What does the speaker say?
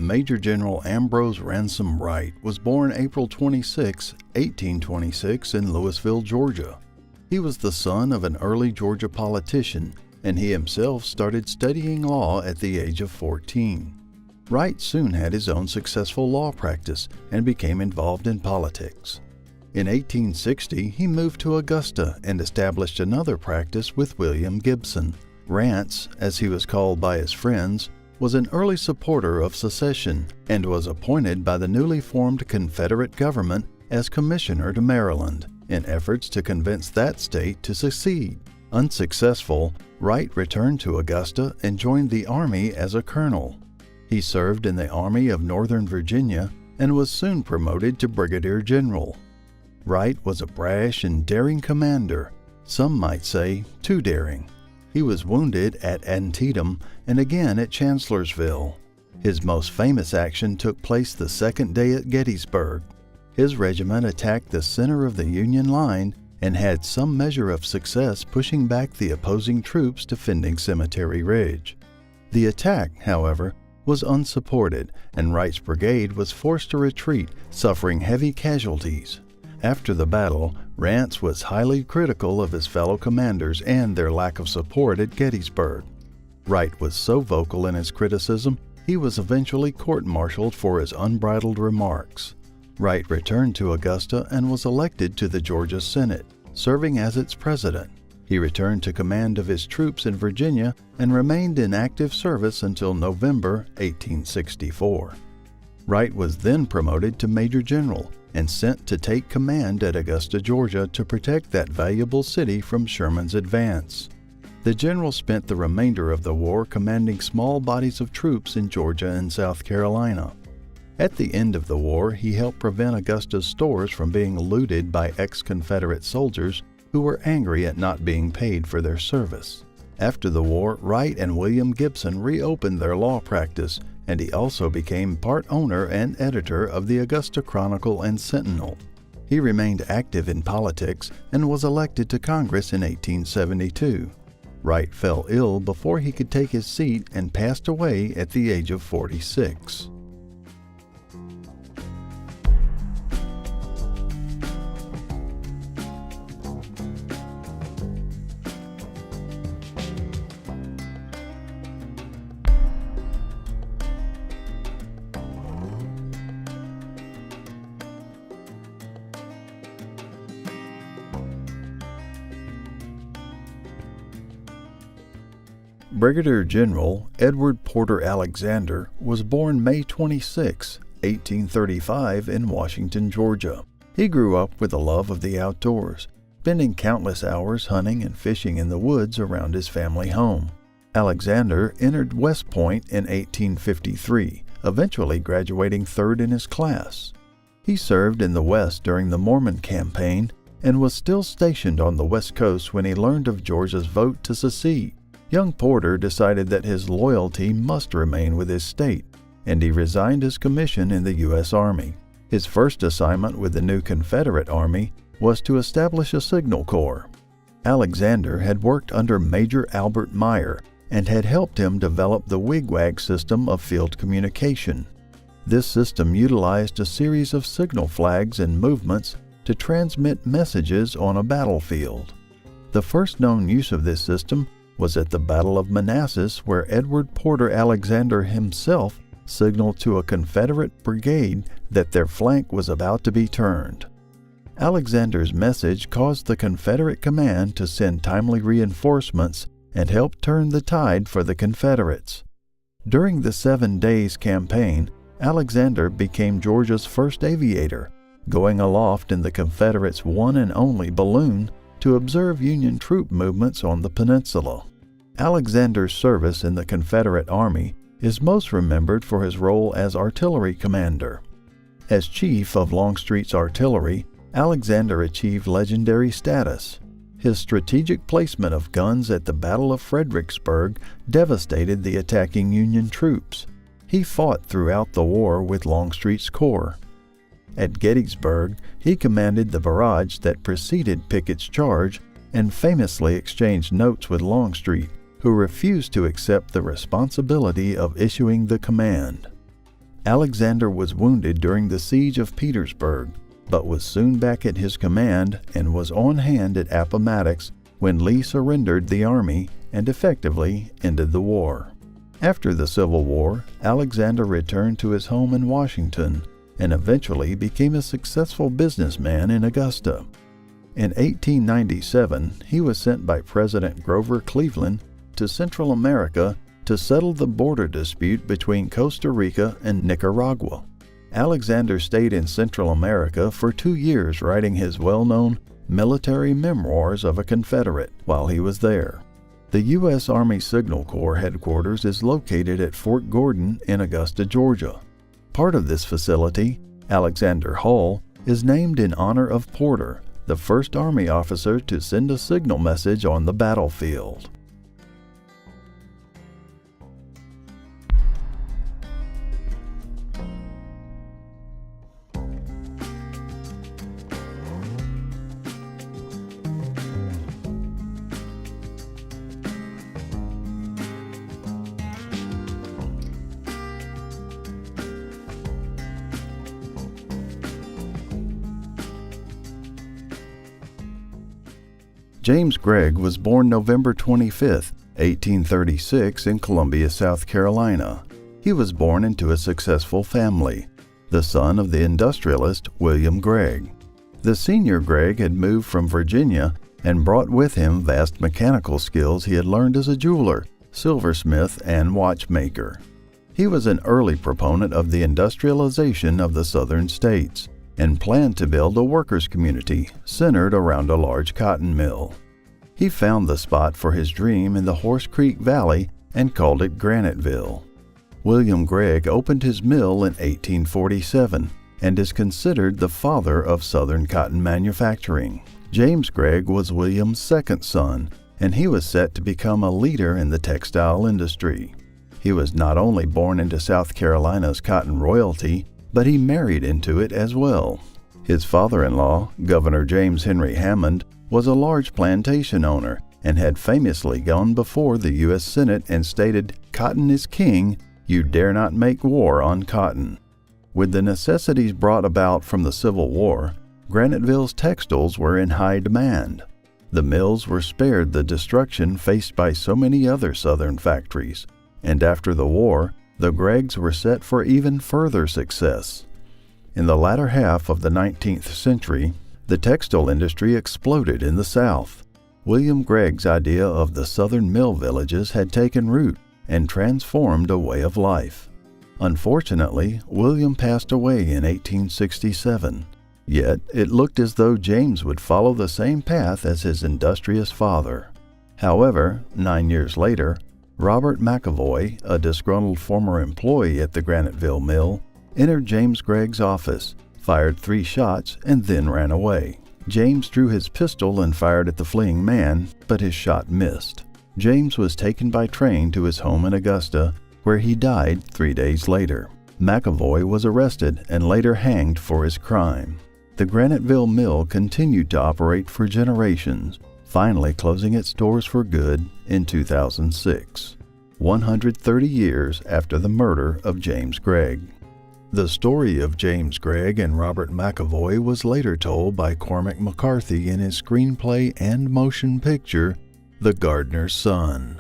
Major General Ambrose Ransom Wright was born April 26, 1826 in Louisville, Georgia. He was the son of an early Georgia politician, and he himself started studying law at the age of 14. Wright soon had his own successful law practice and became involved in politics. In 1860, he moved to Augusta and established another practice with William Gibson. Rance, as he was called by his friends, was an early supporter of secession and was appointed by the newly formed Confederate government as commissioner to Maryland in efforts to convince that state to secede. Unsuccessful, Wright returned to Augusta and joined the Army as a colonel. He served in the Army of Northern Virginia and was soon promoted to brigadier general. Wright was a brash and daring commander, some might say too daring. He was wounded at Antietam and again at Chancellorsville. His most famous action took place the second day at Gettysburg. His regiment attacked the center of the Union line and had some measure of success pushing back the opposing troops defending Cemetery Ridge. The attack, however, was unsupported, and Wright's brigade was forced to retreat, suffering heavy casualties. After the battle, Rance was highly critical of his fellow commanders and their lack of support at Gettysburg. Wright was so vocal in his criticism, he was eventually court-martialed for his unbridled remarks. Wright returned to Augusta and was elected to the Georgia Senate, serving as its president. He returned to command of his troops in Virginia and remained in active service until November 1864. Wright was then promoted to Major General and sent to take command at Augusta, Georgia, to protect that valuable city from Sherman's advance. The general spent the remainder of the war commanding small bodies of troops in Georgia and South Carolina. At the end of the war, he helped prevent Augusta's stores from being looted by ex-Confederate soldiers who were angry at not being paid for their service. After the war, Wright and William Gibson reopened their law practice, and he also became part owner and editor of the Augusta Chronicle and Sentinel. He remained active in politics and was elected to Congress in 1872. Wright fell ill before he could take his seat and passed away at the age of 46. Brigadier General Edward Porter Alexander was born May 26, 1835 in Washington, Georgia. He grew up with a love of the outdoors, spending countless hours hunting and fishing in the woods around his family home. Alexander entered West Point in 1853, eventually graduating third in his class. He served in the West during the Mormon campaign and was still stationed on the West Coast when he learned of Georgia's vote to secede. Young Porter decided that his loyalty must remain with his state, and he resigned his commission in the U.S. Army. His first assignment with the new Confederate Army was to establish a signal corps. Alexander had worked under Major Albert Meyer and had helped him develop the wigwag system of field communication. This system utilized a series of signal flags and movements to transmit messages on a battlefield. The first known use of this system was at the Battle of Manassas, where Edward Porter Alexander himself signaled to a Confederate brigade that their flank was about to be turned. Alexander's message caused the Confederate command to send timely reinforcements and help turn the tide for the Confederates. During the 7 Days campaign, Alexander became Georgia's first aviator, going aloft in the Confederates' one and only balloon to observe Union troop movements on the peninsula. Alexander's service in the Confederate Army is most remembered for his role as artillery commander. As chief of Longstreet's artillery, Alexander achieved legendary status. His strategic placement of guns at the Battle of Fredericksburg devastated the attacking Union troops. He fought throughout the war with Longstreet's corps. At Gettysburg, he commanded the barrage that preceded Pickett's charge and famously exchanged notes with Longstreet, who refused to accept the responsibility of issuing the command. Alexander was wounded during the siege of Petersburg, but was soon back at his command and was on hand at Appomattox when Lee surrendered the army and effectively ended the war. After the Civil War, Alexander returned to his home in Washington and eventually became a successful businessman in Augusta. In 1897, he was sent by President Grover Cleveland to Central America to settle the border dispute between Costa Rica and Nicaragua. Alexander stayed in Central America for 2 years writing his well-known Military Memoirs of a Confederate while he was there. The U.S. Army Signal Corps headquarters is located at Fort Gordon in Augusta, Georgia. Part of this facility, Alexander Hall, is named in honor of Porter, the first Army officer to send a signal message on the battlefield. James Gregg was born November 25, 1836 in Columbia, South Carolina. He was born into a successful family, the son of the industrialist William Gregg. The senior Gregg had moved from Virginia and brought with him vast mechanical skills he had learned as a jeweler, silversmith, and watchmaker. He was an early proponent of the industrialization of the southern states and planned to build a workers' community centered around a large cotton mill. He found the spot for his dream in the Horse Creek Valley and called it Graniteville. William Gregg opened his mill in 1847 and is considered the father of Southern cotton manufacturing. James Gregg was William's second son, and he was set to become a leader in the textile industry. He was not only born into South Carolina's cotton royalty, but he married into it as well. His father-in-law, Governor James Henry Hammond, was a large plantation owner and had famously gone before the U.S. Senate and stated, "Cotton is king, you dare not make war on cotton." With the necessities brought about from the Civil War, Graniteville's textiles were in high demand. The mills were spared the destruction faced by so many other Southern factories, and after the war, the Greggs were set for even further success. In the latter half of the 19th century, the textile industry exploded in the South. William Gregg's idea of the Southern mill villages had taken root and transformed a way of life. Unfortunately, William passed away in 1867. Yet, it looked as though James would follow the same path as his industrious father. However, 9 years later, Robert McAvoy, a disgruntled former employee at the Graniteville mill, entered James Gregg's office, fired 3 shots, and then ran away. James drew his pistol and fired at the fleeing man, but his shot missed. James was taken by train to his home in Augusta, where he died 3 days later. McAvoy was arrested and later hanged for his crime. The Graniteville mill continued to operate for generations, finally closing its doors for good in 2006, 130 years after the murder of James Gregg. The story of James Gregg and Robert McAvoy was later told by Cormac McCarthy in his screenplay and motion picture, The Gardener's Son.